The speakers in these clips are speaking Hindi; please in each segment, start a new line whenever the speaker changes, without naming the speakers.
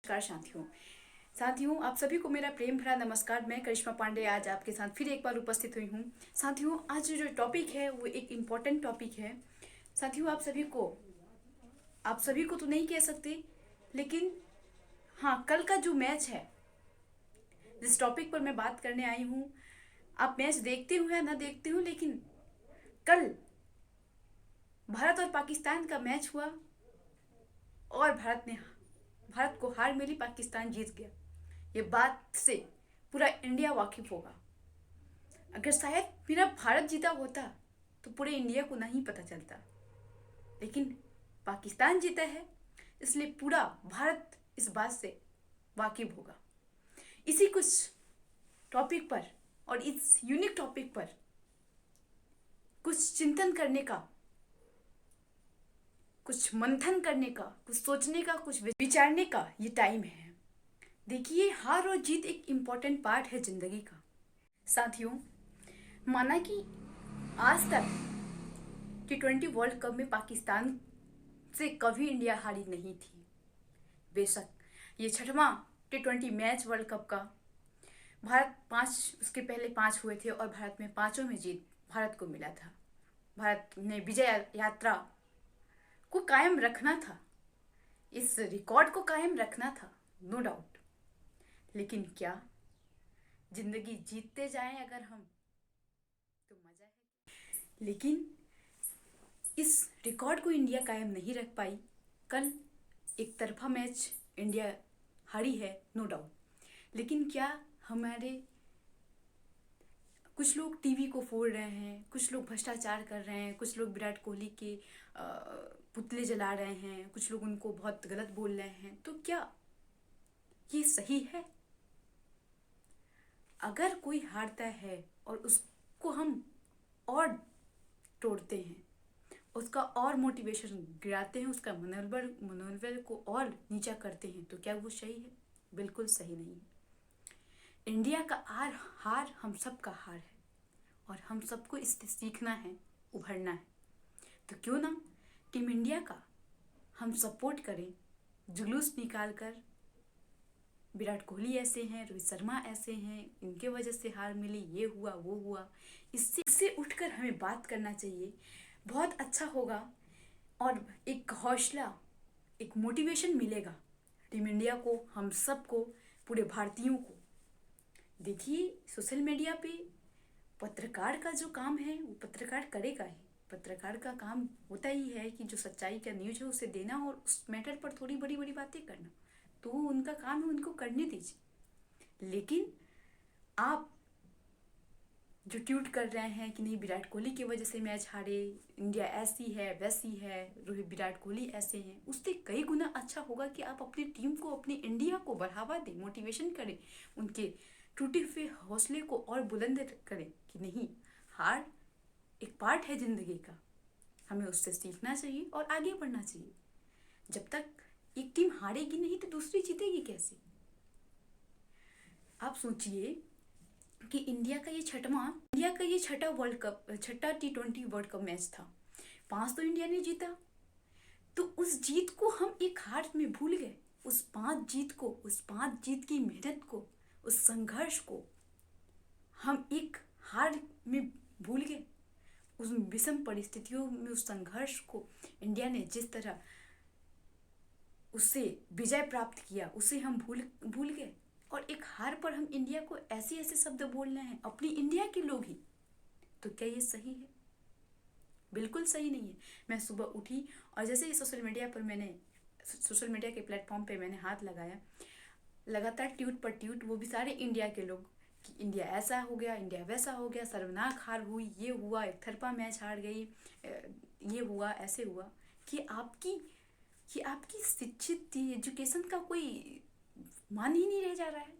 नमस्कार साथियों आप सभी को मेरा प्रेम भरा नमस्कार। मैं करिश्मा पांडे आज आपके साथ फिर एक बार उपस्थित हुई हूँ। साथियों, आज जो टॉपिक है वो एक इम्पोर्टेंट टॉपिक है। साथियों, आप सभी को तो नहीं कह सकते, लेकिन हाँ, कल का जो मैच है जिस टॉपिक पर मैं बात करने आई हूँ, आप मैच देखते हो या ना देखते हो, लेकिन कल भारत और पाकिस्तान का मैच हुआ और भारत को हार मिली, पाकिस्तान जीत गया। ये बात से पूरा इंडिया वाकिफ होगा। अगर शायद मेरा भारत जीता होता तो पूरे इंडिया को नहीं पता चलता, लेकिन पाकिस्तान जीता है इसलिए पूरा भारत इस बात से वाकिफ होगा। इसी कुछ टॉपिक पर और इस यूनिक टॉपिक पर कुछ चिंतन करने का, कुछ मंथन करने का, कुछ सोचने का, कुछ विचारने का ये टाइम है। देखिए, हार और जीत एक इम्पॉर्टेंट पार्ट है जिंदगी का। साथियों, माना कि आज तक T20 वर्ल्ड कप में पाकिस्तान से कभी इंडिया हारी नहीं थी। बेशक ये छठवां T20 मैच वर्ल्ड कप का। उसके पहले 5 हुए थे और भारत में पांचों में जीत भारत को मिला था। भारत ने विजय यात्रा को कायम रखना था, इस रिकॉर्ड को कायम रखना था, नो डाउट। लेकिन क्या जिंदगी जीतते जाएं अगर हम, तो मजा है। लेकिन इस रिकॉर्ड को इंडिया कायम नहीं रख पाई। कल एक तरफा मैच इंडिया हारी है, नो डाउट। लेकिन क्या हमारे कुछ लोग टीवी को फोड़ रहे हैं, कुछ लोग भ्रष्टाचार कर रहे हैं, कुछ लोग विराट कोहली के पुतले जला रहे हैं, कुछ लोग उनको बहुत गलत बोल रहे हैं, तो क्या ये सही है? अगर कोई हारता है और उसको हम और तोड़ते हैं, उसका और मोटिवेशन गिराते हैं, उसका मनोबल को और नीचा करते हैं, तो क्या वो सही है? बिल्कुल सही नहीं है। इंडिया का हार हम सब का हार है और हम सबको इससे सीखना है, उभरना है। तो क्यों ना टीम इंडिया का हम सपोर्ट करें, जुलूस निकाल कर। विराट कोहली ऐसे हैं, रोहित शर्मा ऐसे हैं, इनके वजह से हार मिली, ये हुआ वो हुआ, इससे उठकर हमें बात करना चाहिए। बहुत अच्छा होगा और एक हौसला, एक मोटिवेशन मिलेगा टीम इंडिया को, हम सबको, पूरे भारतीयों को। देखिए, सोशल मीडिया पे पत्रकार का जो काम है वो पत्रकार करेगा ही। पत्रकार का काम होता ही है कि जो सच्चाई का न्यूज़ है उसे देना और उस मैटर पर थोड़ी बड़ी बड़ी बातें करना, तो उनका काम है, उनको करने दीजिए। लेकिन आप जो ट्वीट कर रहे हैं कि नहीं, विराट कोहली की वजह से मैच हारे, इंडिया ऐसी है वैसी है, विराट कोहली ऐसे हैं, उससे कई गुना अच्छा होगा कि आप अपनी टीम को, अपनी इंडिया को बढ़ावा दें, मोटिवेशन करें, उनके टूटे हुए हौसले को और बुलंद करें कि नहीं, हार एक पार्ट है जिंदगी का, हमें उससे सीखना चाहिए और आगे बढ़ना चाहिए। जब तक एक टीम हारेगी नहीं तो दूसरी जीतेगी कैसे? आप सोचिए कि इंडिया का ये छठा T20 वर्ल्ड कप मैच था। 5 तो इंडिया ने जीता, तो उस जीत को हम एक हार में भूल गए। उस 5 जीत की मेहनत को, उस संघर्ष को हम एक हार में भूल गए। उस विषम परिस्थितियों में उस संघर्ष को इंडिया ने जिस तरह उससे विजय प्राप्त किया, उसे हम भूल गए। और एक हार पर हम इंडिया को ऐसे ऐसे शब्द बोल रहे हैं, अपनी इंडिया के लोग ही। तो क्या ये सही है? बिल्कुल सही नहीं है। मैं सुबह उठी और जैसे ही सोशल मीडिया के प्लेटफॉर्म पे मैंने हाथ लगाया, लगातार ट्वीट पर ट्वीट, वो भी सारे इंडिया के लोग, कि इंडिया ऐसा हो गया, इंडिया वैसा हो गया, सर्वनाक हार हुई, ये हुआ, एक तरफा मैच हार गई, ये हुआ, ऐसे हुआ। कि आपकी शिक्षित एजुकेशन का कोई मान ही नहीं रह जा रहा है।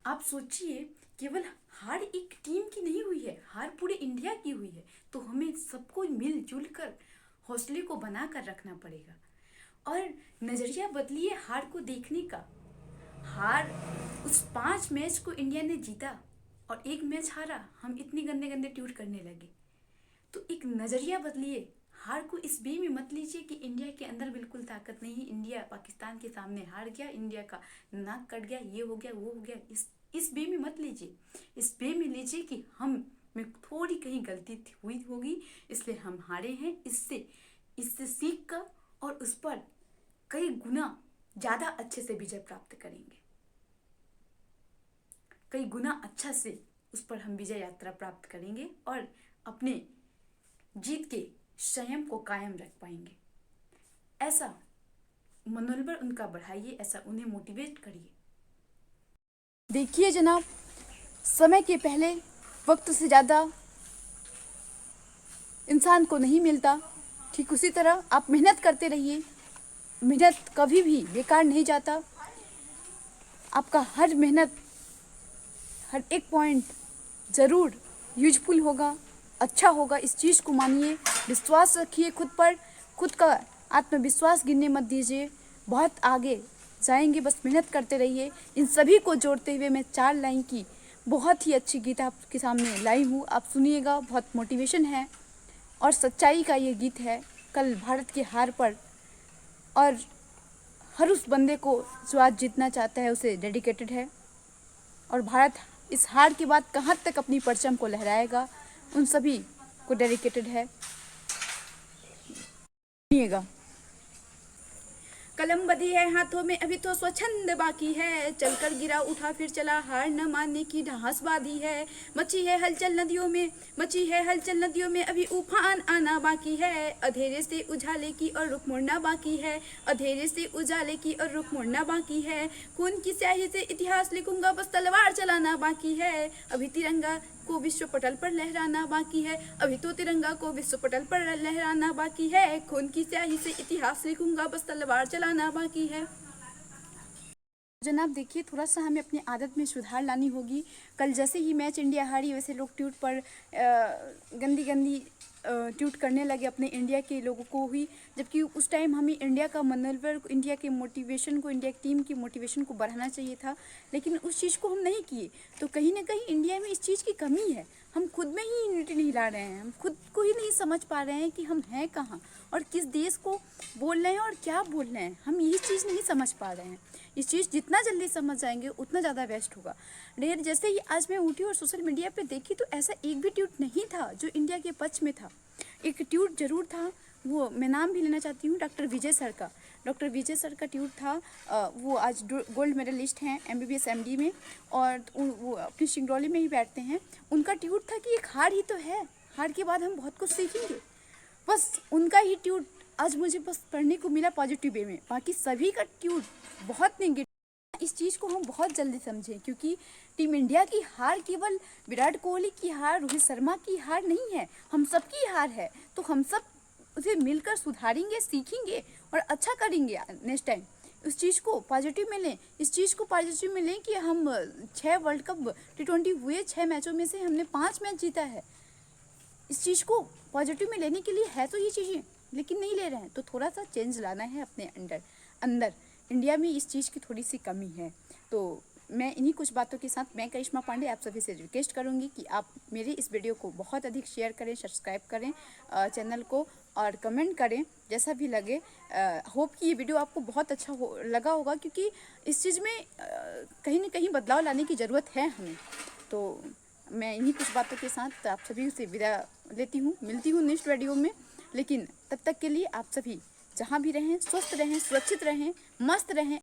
आप सोचिए, केवल हार एक टीम की नहीं हुई है, हार पूरे इंडिया की हुई है। तो हमें सबको मिलजुल कर हौसले को बना कर रखना पड़ेगा और नजरिया बदलिए हार को देखने का। हार, उस 5 मैच को इंडिया ने जीता और एक मैच हारा, हम इतनी गंदे गंदे ट्वीट करने लगे। तो एक नजरिया बदलिए हार को इस वे में मत लीजिए कि इंडिया के अंदर बिल्कुल ताकत नहीं है, इंडिया पाकिस्तान के सामने हार गया, इंडिया का नाक कट गया, ये हो गया वो हो गया। इस वे में मत लीजिए। इस वे में लीजिए कि हम में थोड़ी कहीं गलती हुई होगी, इसलिए हम हारे हैं। इससे सीख कर और उस पर कई गुना ज़्यादा अच्छे से विजय प्राप्त करेंगे, कई गुना अच्छा से उस पर हम विजय यात्रा प्राप्त करेंगे और अपने जीत के संयम को कायम रख पाएंगे। ऐसा मनोबल उनका बढ़ाइए, ऐसा उन्हें मोटिवेट करिए।
देखिए जनाब, समय के पहले वक्त से ज़्यादा इंसान को नहीं मिलता। ठीक उसी तरह आप मेहनत करते रहिए, मेहनत कभी भी बेकार नहीं जाता। आपका हर मेहनत, हर एक पॉइंट ज़रूर यूजफुल होगा, अच्छा होगा। इस चीज़ को मानिए, विश्वास रखिए खुद पर, खुद का आत्मविश्वास गिरने मत दीजिए। बहुत आगे जाएंगे, बस मेहनत करते रहिए। इन सभी को जोड़ते हुए मैं 4 लाइन की बहुत ही अच्छी गीत आपके सामने लाई हूँ, आप सुनिएगा। बहुत मोटिवेशन है और सच्चाई का ये गीत है। कल भारत की हार पर और हर उस बंदे को जो आज जीतना चाहता है उसे डेडिकेटेड है, और भारत इस हार के बाद कहाँ तक अपनी परचम को लहराएगा उन सभी को डेडिकेटेड है। सुनिएगा। कलम बधी है हाथों में, अभी तो स्वच्छंद बाकी है, चलकर गिरा उठा फिर चला, हार न मानने की ढांस बांधी है। मची है हलचल नदियों में, मची है हलचल नदियों में, अभी उफान आना बाकी है, अंधेरे से उजाले की और रुख मोड़ना बाकी है, अंधेरे से उजाले की और रुख मोड़ना बाकी है। खून की स्याही से इतिहास लिखूंगा, बस तलवार चलाना बाकी है, अभी तिरंगा को विश्व पटल पर लहराना बाकी है, अभी तो तिरंगा को विश्व पटल पर लहराना बाकी है। खून की स्याही से इतिहास लिखूंगा, बस तलवार चलाना बाकी है। जनाब देखिए, थोड़ा सा हमें अपनी आदत में सुधार लानी होगी। कल जैसे ही मैच इंडिया हारी, वैसे लोग ट्वीट पर गंदी गंदी ट्वीट करने लगे अपने इंडिया के लोगों को ही, जबकि उस टाइम हमें इंडिया का मनोबल, इंडिया के मोटिवेशन को, इंडिया की टीम की मोटिवेशन को बढ़ाना चाहिए था, लेकिन उस चीज़ को हम नहीं किए। तो कहीं ना कहीं इंडिया में इस चीज़ की कमी है। हम खुद में ही यूनिटी नहीं ला रहे हैं, हम खुद को ही नहीं समझ पा रहे हैं कि हम हैं कहाँ और किस देश को बोल रहे हैं और क्या बोल रहे हैं। हम यही चीज़ नहीं समझ पा रहे हैं। इस चीज़ जितना जल्दी समझ जाएंगे उतना ज़्यादा बेस्ट होगा। डेर जैसे ही आज मैं उठी और सोशल मीडिया पे देखी, तो ऐसा एक भी ट्वीट नहीं था जो इंडिया के पक्ष में था। एक ट्वीट जरूर था, वो मैं नाम भी लेना चाहती हूँ, डॉक्टर विजय सर का। डॉक्टर विजय सर का ट्वीट था। वो आज गोल्ड मेडलिस्ट हैं MBBS MD में, और वो अपनी सिंगरौली में ही बैठते हैं। उनका ट्वीट था कि एक हार ही तो है, हार के बाद हम बहुत कुछ सीखेंगे। बस उनका ही ट्वीट आज मुझे बस पढ़ने को मिला पॉजिटिव वे में, बाकी सभी का ट्वीट बहुत नेगेटिव। इस चीज़ को हम बहुत जल्दी समझें, क्योंकि टीम इंडिया की हार केवल विराट कोहली की हार, रोहित शर्मा की हार नहीं है, हम सबकी हार है। तो हम सब उसे मिलकर सुधारेंगे, सीखेंगे और अच्छा करेंगे नेक्स्ट टाइम। उस चीज़ को पॉजिटिव में लें, इस चीज़ को पॉजिटिव में लें कि हम 6 वर्ल्ड कप T20 हुए, 6 मैचों में से हमने 5 मैच जीता है। इस चीज़ को पॉजिटिव में लेने के लिए है तो ये चीज़ें, लेकिन नहीं ले रहे हैं। तो थोड़ा सा चेंज लाना है अपने अंदर। इंडिया में इस चीज़ की थोड़ी सी कमी है। तो मैं इन्हीं कुछ बातों के साथ, मैं करिश्मा पांडे आप सभी से रिक्वेस्ट करूंगी कि आप मेरे इस वीडियो को बहुत अधिक शेयर करें, सब्सक्राइब करें चैनल को, और कमेंट करें जैसा भी लगे। होप कि ये वीडियो आपको बहुत अच्छा लगा होगा, क्योंकि इस चीज़ में कहीं ना कहीं बदलाव लाने की ज़रूरत है हमें। तो मैं इन्हीं कुछ बातों के साथ आप सभी से विदा लेती हूँ, मिलती हूँ नेक्स्ट वीडियो में। लेकिन तब तक के लिए आप सभी जहाँ भी रहें, स्वस्थ रहें, सुरक्षित रहें, मस्त रहें।